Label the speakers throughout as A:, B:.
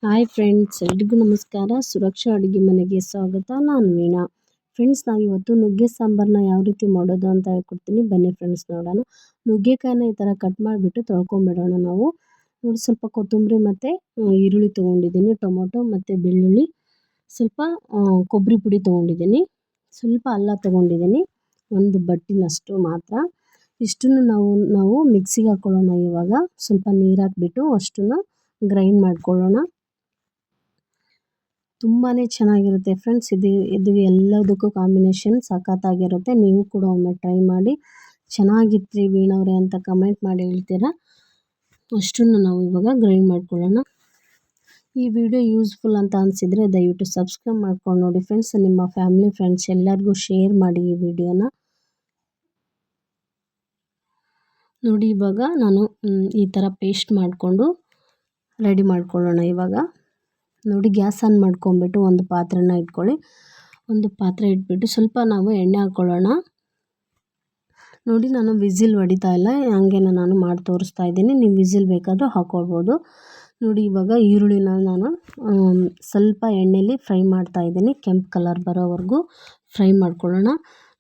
A: Hi friends, ಎಲ್ರಿಗೂ ನಮಸ್ಕಾರ. ಸುರಕ್ಷಾ ಅಡುಗೆ ಮನೆಗೆ ಸ್ವಾಗತ. ನಾನು ವೀಣಾ. ಫ್ರೆಂಡ್ಸ್, ನಾವಿವತ್ತು ನುಗ್ಗೆ ಸಾಂಬಾರನ್ನ ಯಾವ ರೀತಿ ಮಾಡೋದು ಅಂತ ಹೇಳ್ಕೊಡ್ತೀನಿ. ಬನ್ನಿ ಫ್ರೆಂಡ್ಸ್, ನೋಡೋಣ. ನುಗ್ಗೆಕಾಯಿನ ಈ ಥರ ಕಟ್ ಮಾಡಿಬಿಟ್ಟು ತೊಳ್ಕೊಂಬಿಡೋಣ ನಾವು. ನೋಡಿ, ಸ್ವಲ್ಪ ಕೊತ್ತಂಬರಿ ಮತ್ತು ಈರುಳ್ಳಿ ತೊಗೊಂಡಿದ್ದೀನಿ, ಟೊಮೊಟೊ ಮತ್ತು ಬೆಳ್ಳುಳ್ಳಿ, ಸ್ವಲ್ಪ ಕೊಬ್ಬರಿ ಪುಡಿ ತೊಗೊಂಡಿದ್ದೀನಿ, ಸ್ವಲ್ಪ ಅಲ್ಲ ತೊಗೊಂಡಿದ್ದೀನಿ, ಒಂದು ಬಟ್ಟಿನಷ್ಟು ಮಾತ್ರ. ಇಷ್ಟನ್ನು ನಾವು ಮಿಕ್ಸಿಗೆ ಹಾಕ್ಕೊಳ್ಳೋಣ. ಇವಾಗ ಸ್ವಲ್ಪ ನೀರು ಹಾಕ್ಬಿಟ್ಟು ಅಷ್ಟನ್ನು ಗ್ರೈಂಡ್ ಮಾಡ್ಕೊಳ್ಳೋಣ. ತುಂಬಾ ಚೆನ್ನಾಗಿರುತ್ತೆ ಫ್ರೆಂಡ್ಸ್. ಇದು ಎಲ್ಲದಕ್ಕೂ ಕಾಂಬಿನೇಷನ್ ಸಖತ್ತಾಗಿರುತ್ತೆ. ನೀವು ಕೂಡ ಒಮ್ಮೆ ಟ್ರೈ ಮಾಡಿ. ಚೆನ್ನಾಗಿತ್ತು ವೀಣವ್ರೆ ಅಂತ ಕಮೆಂಟ್ ಮಾಡಿ ಹೇಳ್ತೀರಾ. ಅಷ್ಟನ್ನು ನಾವು ಇವಾಗ ಗ್ರೈಂಡ್ ಮಾಡ್ಕೊಳ್ಳೋಣ. ಈ ವಿಡಿಯೋ ಯೂಸ್ಫುಲ್ ಅಂತ ಅನಿಸಿದರೆ ದಯವಿಟ್ಟು ಸಬ್ಸ್ಕ್ರೈಬ್ ಮಾಡ್ಕೊಂಡು ನೋಡಿ ಫ್ರೆಂಡ್ಸ್. ನಿಮ್ಮ ಫ್ಯಾಮಿಲಿ ಫ್ರೆಂಡ್ಸ್ ಎಲ್ಲರಿಗೂ ಶೇರ್ ಮಾಡಿ ಈ ವಿಡಿಯೋನ. ನೋಡಿ, ಇವಾಗ ನಾನು ಈ ಥರ ಪೇಸ್ಟ್ ಮಾಡಿಕೊಂಡು ರೆಡಿ ಮಾಡ್ಕೊಳ್ಳೋಣ. ಇವಾಗ ನೋಡಿ, ಗ್ಯಾಸ್ ಆನ್ ಮಾಡ್ಕೊಂಬಿಟ್ಟು ಒಂದು ಪಾತ್ರೆನ ಇಟ್ಕೊಳ್ಳಿ. ಒಂದು ಪಾತ್ರೆ ಇಟ್ಬಿಟ್ಟು ಸ್ವಲ್ಪ ನಾವು ಎಣ್ಣೆ ಹಾಕ್ಕೊಳ್ಳೋಣ. ನೋಡಿ, ನಾನು ವಿಸಿಲ್ ಹೊಡಿತಾ ಇಲ್ಲ, ಹಂಗೇನೆ ನಾನು ಮಾಡಿ ತೋರಿಸ್ತಾ ಇದ್ದೀನಿ. ನೀವು ವಿಸಿಲ್ ಬೇಕಾದರೂ ಹಾಕ್ಕೊಳ್ಬೋದು. ನೋಡಿ, ಇವಾಗ ಈರುಳ್ಳಿನ ನಾನು ಸ್ವಲ್ಪ ಎಣ್ಣೆಯಲ್ಲಿ ಫ್ರೈ ಮಾಡ್ತಾ ಇದ್ದೀನಿ. ಕೆಂಪು ಕಲರ್ ಬರೋವರೆಗೂ ಫ್ರೈ ಮಾಡ್ಕೊಳ್ಳೋಣ.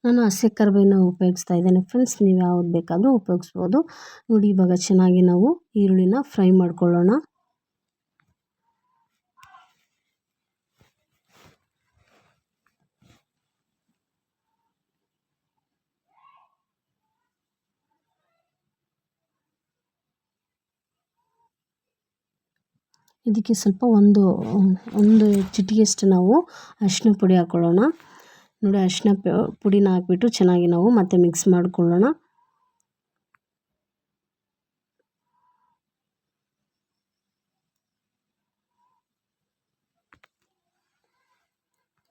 A: ನಾನು ಹಸಿ ಕರಿಬೇವನ್ನ ಉಪಯೋಗಿಸ್ತಾ ಇದ್ದೇನೆ ಫ್ರೆಂಡ್ಸ್. ನೀವು ಯಾವ್ದು ಬೇಕಾದರೂ ಉಪಯೋಗಿಸ್ಬೋದು. ನೋಡಿ, ಇವಾಗ ಚೆನ್ನಾಗಿ ನಾವು ಈರುಳ್ಳಿನ ಫ್ರೈ ಮಾಡ್ಕೊಳ್ಳೋಣ. ಇದಕ್ಕೆ ಸ್ವಲ್ಪ ಒಂದು ಚಿಟಿಕೆಯಷ್ಟು ನಾವು ಅರಿಶಿನ ಪುಡಿ ಹಾಕ್ಕೊಳ್ಳೋಣ. ನೋಡಿ, ಅರಿಶಿನ ಪುಡಿನ ಹಾಕ್ಬಿಟ್ಟು ಚೆನ್ನಾಗಿ ನಾವು ಮತ್ತೆ ಮಿಕ್ಸ್ ಮಾಡ್ಕೊಳ್ಳೋಣ.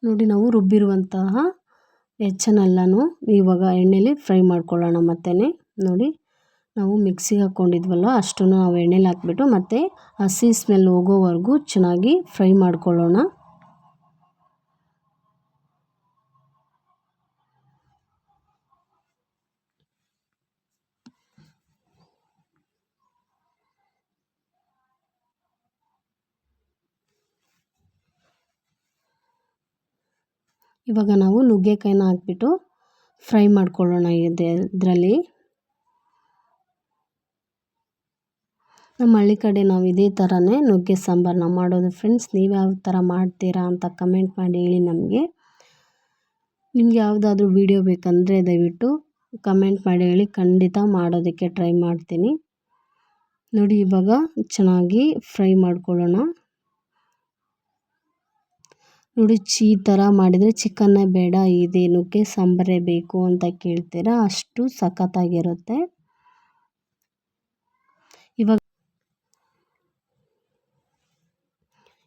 A: ನೋಡಿ, ನಾವು ರುಬ್ಬಿರುವಂತಹ ಹೆಚ್ಚನ್ನೆಲ್ಲನೂ ಇವಾಗ ಎಣ್ಣೆಲಿ ಫ್ರೈ ಮಾಡ್ಕೊಳ್ಳೋಣ. ಮತ್ತೆ ನೋಡಿ, ನಾವು ಮಿಕ್ಸಿಗೆ ಹಾಕ್ಕೊಂಡಿದ್ವಲ್ಲ ಅಷ್ಟನ್ನು ನಾವು ಎಣ್ಣೆಲಿ ಹಾಕ್ಬಿಟ್ಟು ಮತ್ತೆ ಹಸಿ ಸ್ಮೆಲ್ ಹೋಗೋವರೆಗೂ ಚೆನ್ನಾಗಿ ಫ್ರೈ ಮಾಡ್ಕೊಳ್ಳೋಣ. ಇವಾಗ ನಾವು ನುಗ್ಗೆಕಾಯಿನ ಹಾಕ್ಬಿಟ್ಟು ಫ್ರೈ ಮಾಡ್ಕೊಳ್ಳೋಣ. ಇದರಲ್ಲಿ ನಮ್ಮ ಹಳ್ಳಿ ಕಡೆ ನಾವು ಇದೇ ಥರನೇ ನುಗ್ಗೆ ಸಾಂಬಾರನ್ನ ಮಾಡೋದು ಫ್ರೆಂಡ್ಸ್. ನೀವು ಯಾವ ಥರ ಮಾಡ್ತೀರಾ ಅಂತ ಕಮೆಂಟ್ ಮಾಡಿ ಹೇಳಿ ನಮಗೆ. ನಿಮ್ಗೆ ಯಾವುದಾದ್ರೂ ವಿಡಿಯೋ ಬೇಕಂದರೆ ದಯವಿಟ್ಟು ಕಮೆಂಟ್ ಮಾಡಿ ಹೇಳಿ, ಖಂಡಿತ ಮಾಡೋದಕ್ಕೆ ಟ್ರೈ ಮಾಡ್ತೀನಿ. ನೋಡಿ, ಇವಾಗ ಚೆನ್ನಾಗಿ ಫ್ರೈ ಮಾಡ್ಕೊಳ್ಳೋಣ. ನೋಡಿ, ಈ ಥರ ಮಾಡಿದರೆ ಚಿಕನ್ನೇ ಬೇಡ, ಇದೆ ನುಗ್ಗೆ ಸಾಂಬಾರೇ ಬೇಕು ಅಂತ ಕೇಳ್ತೀರಾ, ಅಷ್ಟು ಸಖತ್ತಾಗಿರುತ್ತೆ.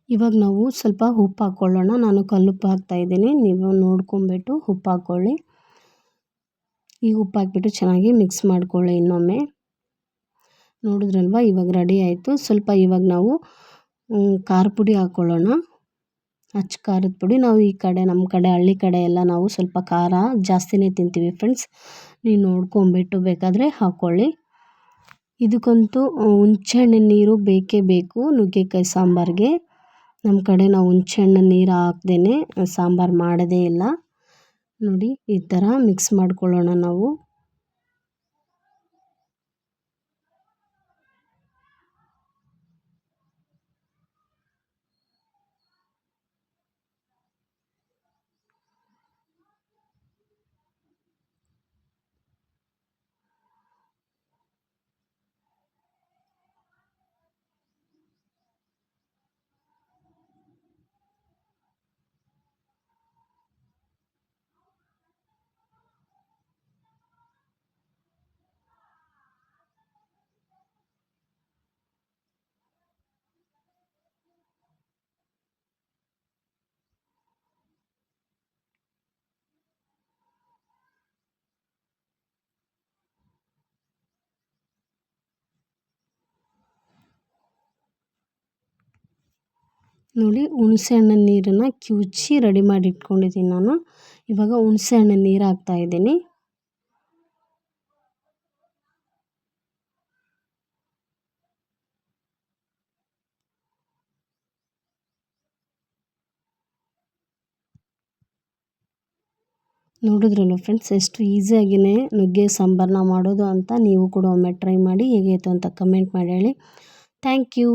A: ಇವಾಗ ನಾವು ಸ್ವಲ್ಪ ಉಪ್ಪು ಹಾಕ್ಕೊಳ್ಳೋಣ. ನಾನು ಕಲ್ಲುಪ್ಪು ಹಾಕ್ತಾಯಿದ್ದೀನಿ, ನೀವು ನೋಡ್ಕೊಂಬಿಟ್ಟು ಉಪ್ಪು ಹಾಕ್ಕೊಳ್ಳಿ. ಈಗ ಉಪ್ಪು ಹಾಕ್ಬಿಟ್ಟು ಚೆನ್ನಾಗಿ ಮಿಕ್ಸ್ ಮಾಡ್ಕೊಳ್ಳಿ ಇನ್ನೊಮ್ಮೆ. ನೋಡಿದ್ರಲ್ವ, ಇವಾಗ ರೆಡಿ ಆಯಿತು. ಸ್ವಲ್ಪ ಇವಾಗ ನಾವು ಖಾರ ಪುಡಿ ಹಾಕ್ಕೊಳ್ಳೋಣ, ಅಚ್ಚ ಖಾರದ ಪುಡಿ. ನಾವು ಈ ಕಡೆ ನಮ್ಮ ಕಡೆ ಹಳ್ಳಿ ಕಡೆ ಎಲ್ಲ ನಾವು ಸ್ವಲ್ಪ ಖಾರ ಜಾಸ್ತಿನೇ ತಿಂತೀವಿ ಫ್ರೆಂಡ್ಸ್. ನೀವು ನೋಡ್ಕೊಂಬಿಟ್ಟು ಬೇಕಾದರೆ ಹಾಕ್ಕೊಳ್ಳಿ. ಇದಕ್ಕಂತೂ ಹುಣಸೆಹಣ್ಣಿನ ನೀರು ಬೇಕೇ ಬೇಕು ನುಗ್ಗೆಕಾಯಿ ಸಾಂಬಾರಿಗೆ. ನಮ್ಮ ಕಡೆ ನಾವು ಹುಣಸೆಹಣ್ಣಿನ ನೀರು ಹಾಕ್ದೇ ಸಾಂಬಾರು ಮಾಡೋದೇ ಇಲ್ಲ. ನೋಡಿ, ಈ ಥರ ಮಿಕ್ಸ್ ಮಾಡ್ಕೊಳ್ಳೋಣ ನಾವು. ನೋಡಿ, ಹುಣಸೆಹಣ್ಣಿನ ನೀರನ್ನು ಕಿವುಚಿ ರೆಡಿ ಮಾಡಿ ಇಟ್ಕೊಂಡಿದ್ದೀನಿ ನಾನು. ಇವಾಗ ಹುಣಸೆಹಣ್ಣಿನ ನೀರು ಹಾಕ್ತಾಯಿದ್ದೀನಿ. ನೋಡಿದ್ರಲ್ಲ ಫ್ರೆಂಡ್ಸ್, ಎಷ್ಟು ಈಸಿಯಾಗಿಯೇ ನುಗ್ಗೆ ಸಾಂಬಾರನ್ನ ಮಾಡೋದು ಅಂತ. ನೀವು ಕೂಡ ಒಮ್ಮೆ ಟ್ರೈ ಮಾಡಿ ಹೇಗಾಯಿತು ಅಂತ ಕಮೆಂಟ್ ಮಾಡಿ ಹೇಳಿ. Thank you.